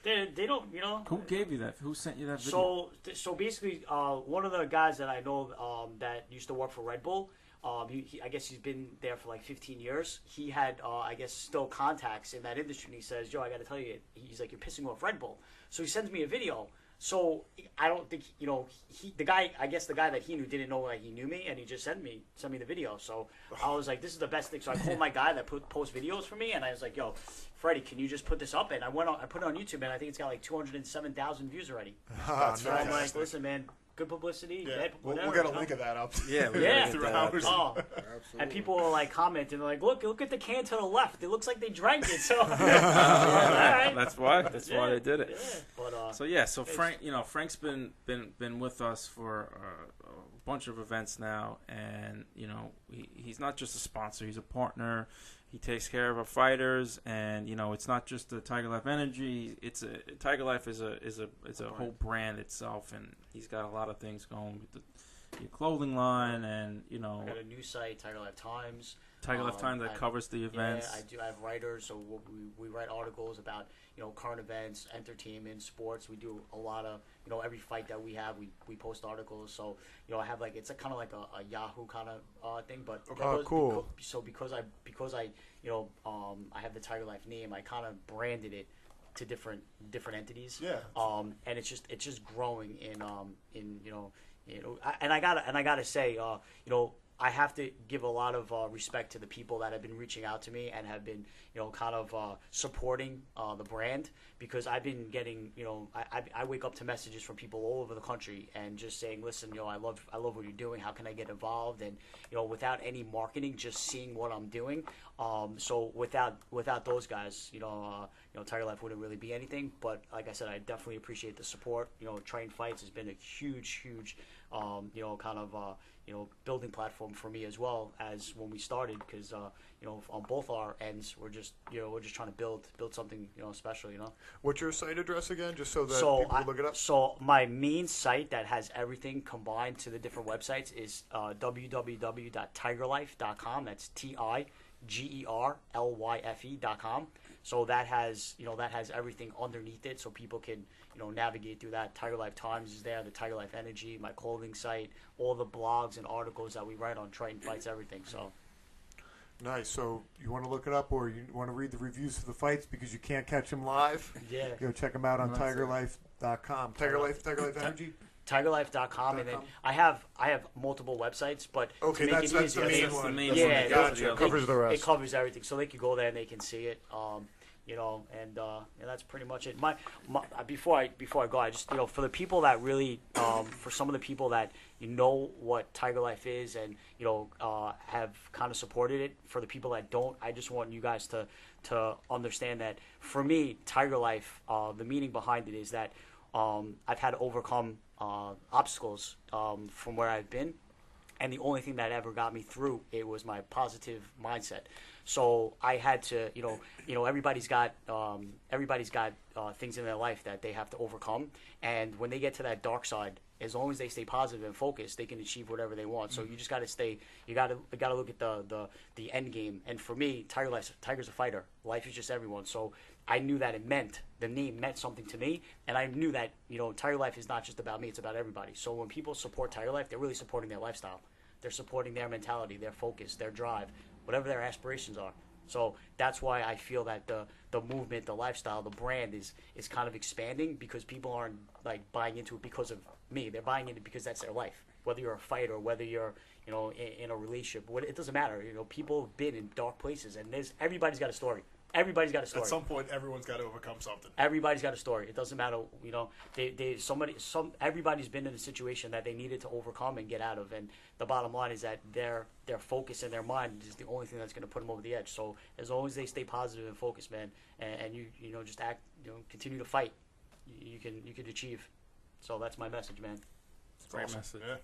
S4: they don't,
S3: Who gave you that? Who sent you that video?
S4: So basically, one of the guys that I know that used to work for Red Bull, I guess he's been there for like 15 years. He had, I guess, still contacts in that industry, and he says, Joe, I got to tell you, he's like, you're pissing off Red Bull. So he sends me a video. So I don't think, the guy that he knew didn't know that he knew me, and he just sent me the video. So I was like, this is the best thing. So I called my guy that posts videos for me, and I was like, yo, Freddie, can you just put this up? And I put it on YouTube, and I think it's got like 207,000 views already. So I'm like, listen, man, good publicity.
S1: Yeah. We'll get a link of that up.
S3: Yeah,
S1: through hours.
S4: Oh, and people are like commenting, they're like, look at the can to the left. It looks like they drank it. So
S3: that's why they did it.
S4: Yeah.
S3: So Frank, Frank's been with us for a bunch of events now, and he's not just a sponsor; he's a partner. He takes care of our fighters, and it's not just the Tiger Lyfe Energy. Tiger Lyfe is a whole brand itself, and he's got a lot of things going with your clothing line, and
S4: I got a new site, Tiger Lyfe Times.
S3: Tiger Lyfe Times that covers the events.
S4: Yeah, I do. I have writers, so we write articles about current events, entertainment, sports. We do a lot of every fight that we have, we post articles. So I have like, it's kind of like a Yahoo kind of thing, but
S5: cool.
S4: Because I have the Tiger Lyfe name, I kind of branded it to different entities.
S1: Yeah.
S4: And it's just growing and I gotta say, I have to give a lot of respect to the people that have been reaching out to me and have been, kind of supporting the brand, because I've been getting, I wake up to messages from people all over the country and just saying, listen, I love what you're doing. How can I get involved? And without any marketing, just seeing what I'm doing. So without those guys, Tiger Lyfe wouldn't really be anything. But like I said, I definitely appreciate the support. Triton Fights has been a huge kind of building platform for me as well as when we started, because on both our ends we're just trying to build something special.
S5: What's your site address again, just so that people can look it up?
S4: So my main site that has everything combined to the different websites is www.tigerlyfe.com. That's TIGERLYFE.com. So that has everything underneath it, so people can navigate through that. Tiger Lyfe Times is there, the Tiger Lyfe Energy, my clothing site, all the blogs and articles that we write on Triton Fights, everything. So
S5: nice. So you want to look it up, or you want to read the reviews for the fights because you can't catch them live?
S4: Yeah.
S5: Check them out on TigerLyfe.com. Tiger Lyfe Energy.
S4: TigerLyfe.com, and then I have multiple websites, but
S5: okay,
S4: to make
S5: that's
S4: it
S5: the
S4: easier,
S5: main one.
S4: Yeah,
S5: gotcha. It covers the rest.
S4: It covers everything, so they can go there and they can see it. And that's pretty much it. Before I go, I just for the people that really, for some of the people that what Tiger Lyfe is and have kind of supported it. For the people that don't, I just want you guys to understand that for me, Tiger Lyfe, the meaning behind it is that I've had to overcome obstacles from where I've been, and the only thing that ever got me through it was my positive mindset. So I had to, everybody's got things in their life that they have to overcome, and when they get to that dark side, as long as they stay positive and focused, they can achieve whatever they want. So you just got to stay. You got to look at the end game. And for me, Tiger's a fighter. Life is just everyone. So I knew that the name meant something to me, and I knew that Tiger Lyfe is not just about me; it's about everybody. So when people support Tiger Lyfe, they're really supporting their lifestyle. They're supporting their mentality, their focus, their drive, whatever their aspirations are. So that's why I feel that the movement, the lifestyle, the brand is kind of expanding, because people aren't like buying into it because of me. They're buying into it because that's their life. Whether you're a fighter, whether you're in a relationship, it doesn't matter. People have been in dark places, and everybody's got a story. Everybody's got a story.
S1: At some point, everyone's got to overcome something.
S4: Everybody's got a story. It doesn't matter. Everybody's been in a situation that they needed to overcome and get out of. And the bottom line is that their focus and their mind is the only thing that's going to put them over the edge. So as long as they stay positive and focused, man, and you just act, continue to fight, you can achieve. So that's my message, man.
S3: Great
S1: Awesome.
S3: message.
S1: Yeah.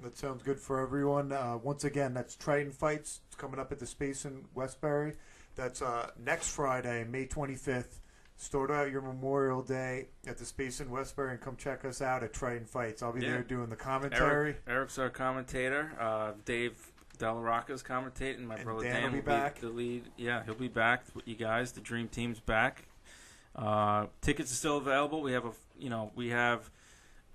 S5: That sounds good for everyone. Once again, that's Triton Fights. It's coming up at the Space in Westbury. That's next Friday, May 25th. Start out your Memorial Day at the Space in Westbury and come check us out at Triton Fights. I'll be there doing the commentary.
S3: Eric's our commentator. Dave Della Rocca's commentating. My brother Dan
S5: will be back.
S3: The lead. Yeah, he'll be back with you guys. The Dream Team's back. Tickets are still available. We're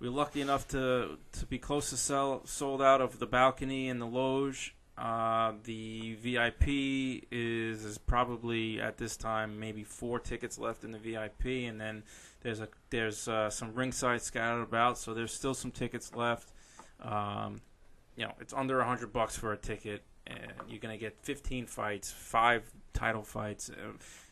S3: lucky enough to be close to sold out of the balcony and the loge. The VIP is probably at this time maybe 4 tickets left in the VIP, and then there's some ringside scattered about, so there's still some tickets left. It's under $100 for a ticket, and you're gonna get 15 fights, 5 title fights.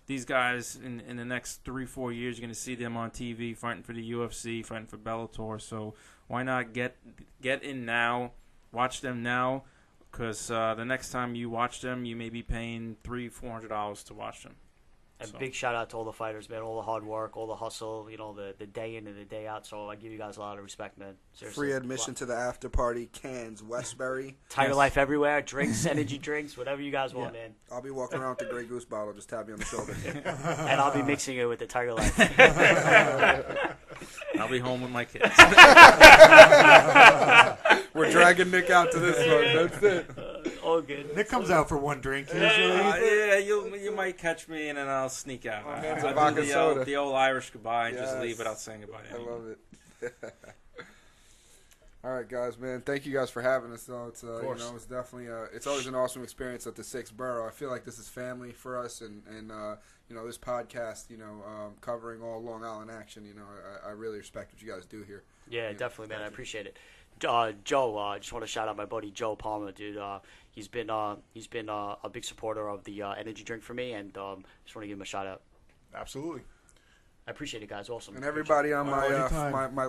S3: These guys in the next 3-4 years, you're gonna see them on TV fighting for the UFC, fighting for Bellator. So why not get in now, watch them now. Because the next time you watch them, you may be paying $300-$400 to watch them.
S4: And big shout out to all the fighters, man. All the hard work, all the hustle, the day in and the day out. So I give you guys a lot of respect, man. Seriously.
S6: Free admission to the after party, Cairns, Westbury.
S4: Tiger Lyfe everywhere, drinks, energy drinks, whatever you guys want, man.
S6: I'll be walking around with the Grey Goose bottle, just tap you on the shoulder.
S4: And I'll be mixing it with the Tiger Lyfe.
S3: I'll be home with my kids.
S6: We're dragging Nick out to this one. That's it.
S4: All good.
S5: Nick comes out for one drink usually.
S3: Yeah, you might catch me, and then I'll sneak out.
S6: man's a
S3: I'll
S6: vodka
S3: do
S6: soda.
S3: the old Irish goodbye and just
S6: Yes.
S3: leave without saying goodbye to
S6: I
S3: anyone.
S6: love it.
S2: All right, guys, man. Thank you guys for having us. Though it's
S1: course.
S2: it's definitely it's always an awesome experience at the 6th Borough. I feel like this is family for us, and this podcast, covering all Long Island action. I really respect what you guys do here.
S4: Yeah, definitely, man. I appreciate it. Joe, I just want to shout out my buddy Joe Palmer, dude. He's been a big supporter of the energy drink for me, and just want to give him a shout out.
S1: Absolutely.
S4: I appreciate it, guys. Awesome.
S2: And everybody on my
S5: anytime.
S2: my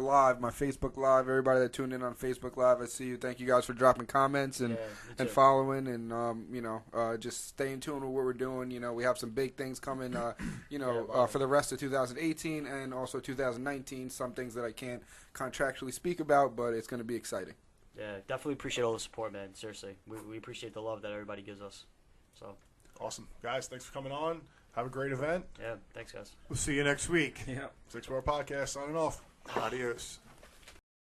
S2: Facebook Live, everybody that tuned in on Facebook Live, I see you. Thank you guys for dropping comments and
S4: me too.
S2: following, and just stay in tune with what we're doing. We have some big things coming. For the rest of 2018 and also 2019. Some things that I can't contractually speak about, but it's going to be exciting.
S4: Yeah, definitely appreciate all the support, man. Seriously, we appreciate the love that everybody gives us. So
S1: Awesome. Guys, thanks for coming on. Have a great event.
S4: yeah, thanks, guys.
S5: We'll see you next week.
S3: Yeah.
S1: 6 Bar Podcast signing off.
S5: Adios.